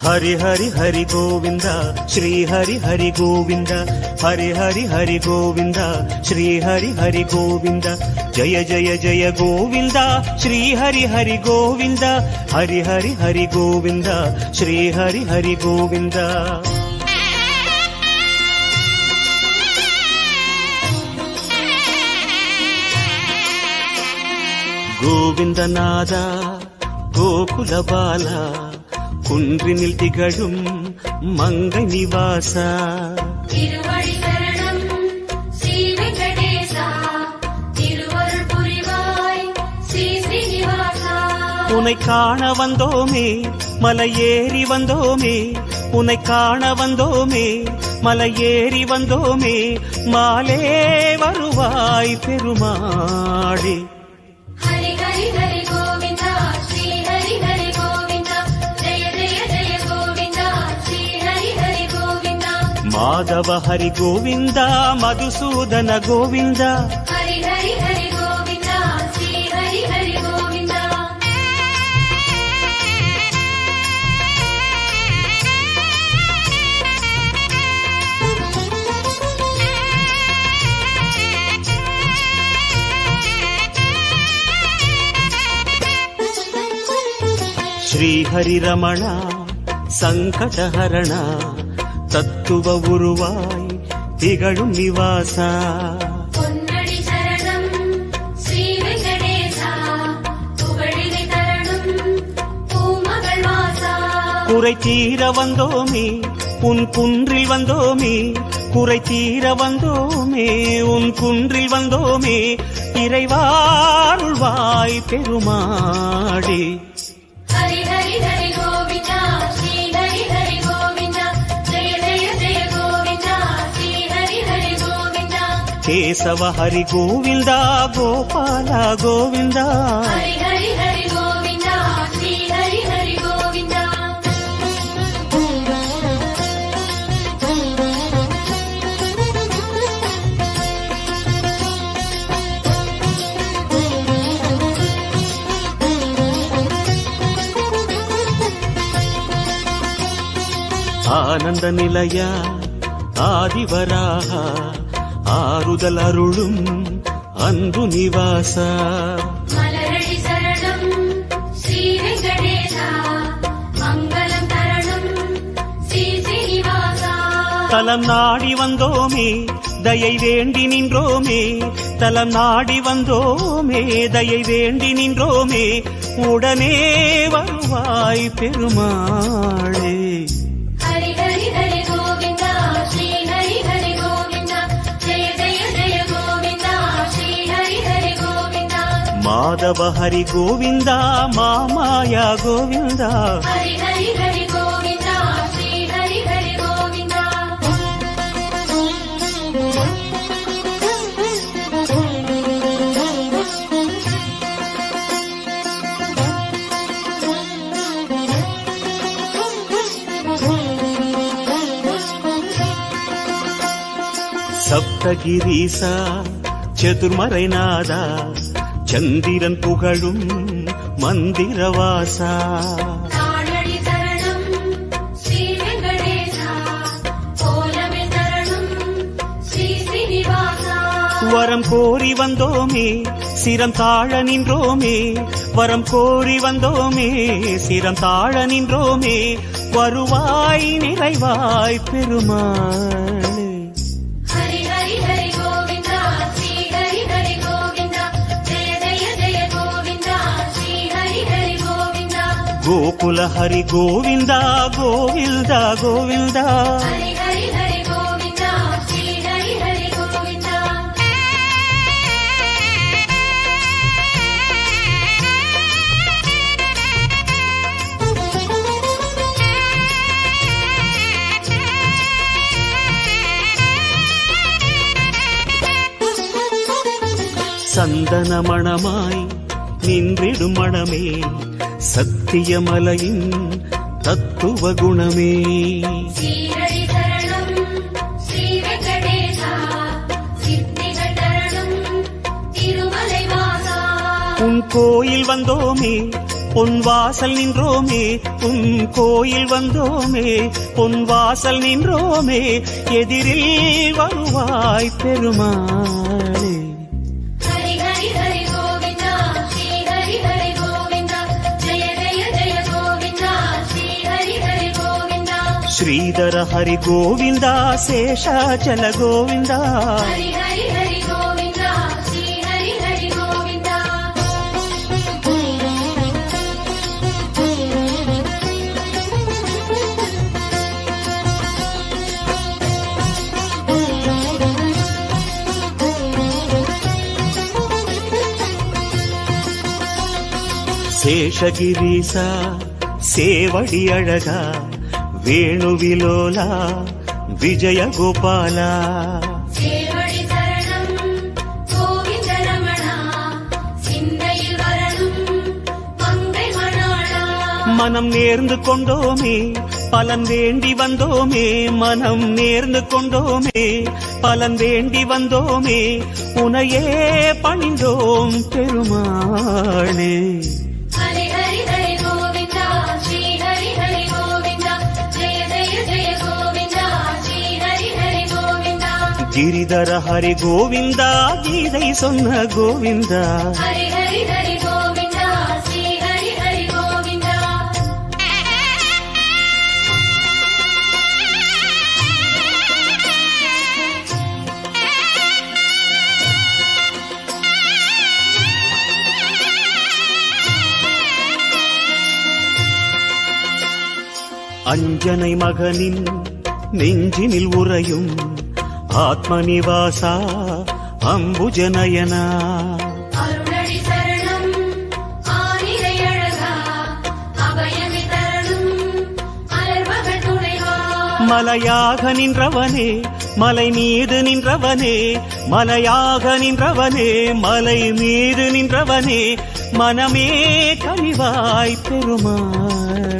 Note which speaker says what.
Speaker 1: हरि हरि हरि गोविंद श्री हरि हरि गोविंद हरि हरि हरि गोविंद श्री हरि हरि गोविंद जय जय जय गोविंद श्री हरि हरि गोविंद हरि हरि हरि गोविंद श्री हरि हरि गोविंद गोविंदनाद गोकुल बाला குன்றினில் திகழும் மங்கை நிவாசா
Speaker 2: திருவடி சரணம் ஸ்ரீ வெங்கடேசா திருவருள் புரிவாய் ஸ்ரீ ஸ்ரீனிவாசா
Speaker 1: உன்னை காண வந்தோமே மலையேறி வந்தோமே உன்னை காண வந்தோமே மலையேறி வந்தோமே மாலே வருவாய் பெருமாளே
Speaker 2: ஹரி ஹரி ஹரி கோவிந்தா ஸ்ரீ ஹரி ஹரி கோவிந்தா ஜெய ஜெய ஜெய கோவிந்தா ஸ்ரீ ஹரி ஹரி கோவிந்தா
Speaker 1: மாதவ ஹரி கோவிந்தா மதுசூதன கோவிந்தா
Speaker 2: ஹரி ஹரி ஹரி கோவிந்தா ஸ்ரீ ஹரி ஹரி கோவிந்தா
Speaker 1: ஸ்ரீ ஹரி ரமணா சங்கடஹரணா தத்துவ உருவாய் திகழும் நிவாசா
Speaker 2: பொன்னடி சரணம் ஸ்ரீ வெங்கடேசா புகழினை தரணும் பூமகள் வாசா
Speaker 1: குறை தீர வந்தோமே உன் குன்றில் வந்தோமே குறை தீர வந்தோமே உன் குன்றில் வந்தோமே இறைவாருள்வாய் பெருமாளே
Speaker 2: ஹரி ஹரி ஹரி கோவிந்தா ஸ்ரீ ஹரி ஹரி கோவிந்தா ஜெய ஜெய ஜெய கோவிந்தா ஸ்ரீ ஹரி ஹரி கோவிந்தா
Speaker 1: கேசவ ஹரி கோவிந்தா கோபால கோவிந்தா
Speaker 2: ஹரி ஹரி ஹரி கோவிந்தா ஸ்ரீ ஹரி ஹரி கோவிந்தா
Speaker 1: ஆனந்த நிலையா ஆதிவராக ஆறுதல் அருளும் அன்பு நிவாசா
Speaker 2: மலரடி சரணம் ஸ்ரீ வெங்கடேசா மங்களம் தரணும் ஸ்ரீ ஸ்ரீனிவாசா
Speaker 1: தலம் நாடி வந்தோமே தயை வேண்டி நின்றோமே தலம் நாடி வந்தோமே தயை வேண்டி நின்றோமே உடனே வருவாய் பெருமாளே
Speaker 2: ஹரி ஹரி ஹரி கோவிந்தா ஸ்ரீ ஹரி ஹரி கோவிந்தா ஜெய ஜெய ஜெய கோவிந்தா ஸ்ரீ ஹரி ஹரி கோவிந்தா
Speaker 1: மாதவ ஹரி கோவிந்தா மாமாயா கோவிந்தா
Speaker 2: ஹரி ஹரி ஹரி கோவிந்தா ஸ்ரீ ஹரி ஹரி கோவிந்தா
Speaker 1: சப்தகிரீசா சதுர்மறைநாதா சந்திரன் புகழும் மந்திரவாசா
Speaker 2: தாழடி சரணம் ஸ்ரீ வெங்கடேசா கோலமே தரணும் ஸ்ரீ ஸ்ரீனிவாசா
Speaker 1: வரம் கோரி வந்தோமே சிரம் தாழ நின்றோமே வரம் கோரி வந்தோமே சிரம் தாழ நின்றோமே வருவாய் நிறைவாய் பெருமாளே
Speaker 2: ஹரி ஹரி ஹரி கோவிந்தா ஸ்ரீ ஹரி ஹரி கோவிந்தா ஜெய ஜெய ஜெய கோவிந்தா ஸ்ரீ ஹரி ஹரி கோவிந்தா
Speaker 1: கோகுல ஹரி கோவிந்தா கோவிந்தா கோவிந்தா
Speaker 2: ஹரி ஹரி ஹரி கோவிந்தா ஸ்ரீ ஹரி ஹரி கோவிந்தா
Speaker 1: சந்தன மணமாய் நின்றிடும் மணமே சத்தியமலையின் தத்துவ குணமே
Speaker 2: ஸ்ரீஹரி சரணம் ஸ்ரீ வெங்கடேசா சித்திகள் தரணும் திருமலை வாசா
Speaker 1: உன் கோயில் வந்தோமே பொன் வாசல் நின்றோமே உன் கோயில் வந்தோமே பொன் வாசல் நின்றோமே எதிரில் வருவாய் பெருமாளே.
Speaker 2: ஹரி ஹரி ஹரி கோவிந்தா ஸ்ரீ ஹரி ஹரி கோவிந்தா ஜெய ஜெய ஜெய கோவிந்தா ஸ்ரீ ஹரி ஹரி கோவிந்தா.
Speaker 1: ஸ்ரீதர ஹரி கோவிந்தா சேஷாச்சல கோவிந்தா.
Speaker 2: ஹரி ஹரி ஹரி கோவிந்தா ஸ்ரீ ஹரி ஹரி கோவிந்தா.
Speaker 1: சேஷகிரீசா சேவடி அழகா வேணுவிலோலா விஜய கோபாலா.
Speaker 2: சேவடி சரணம் கோவிந்த ரமணா சிந்தையில் வரணும் மங்கை மணாளா.
Speaker 1: மனம் நேர்ந்து கொண்டோமே பலன் வேண்டி வந்தோமே மனம் நேர்ந்து கொண்டோமே பலன் வேண்டி வந்தோமே உனையே பணிந்தோம் பெருமாளே.
Speaker 2: ஹரி ஹரி ஹரி கோவிந்தா ஸ்ரீ ஹரி ஹரி கோவிந்தா ஜெய ஜெய ஜெய கோவிந்தா ஸ்ரீ ஹரி ஹரி கோவிந்தா.
Speaker 1: கிரிதர ஹரி கோவிந்தா கீதை சொன்ன கோவிந்தா.
Speaker 2: ஹரி ஹரி ஹரி கோவிந்தா ஸ்ரீ ஹரி ஹரி கோவிந்தா.
Speaker 1: அஞ்சனை மகனின் நெஞ்சினில் உறையும் ஆத்மநிவாசா அம்புஜநயனா.
Speaker 2: அருளடி சரணம் ஆனிரை அழகா அபயமி தரணும் அலர்மகள் துணைவா.
Speaker 1: மலையாக நின்றவனே மலை மீது நின்றவனே மலையாக நின்றவனே மலை மீது நின்றவனே மனமே கனிவாய் பெருமாள்.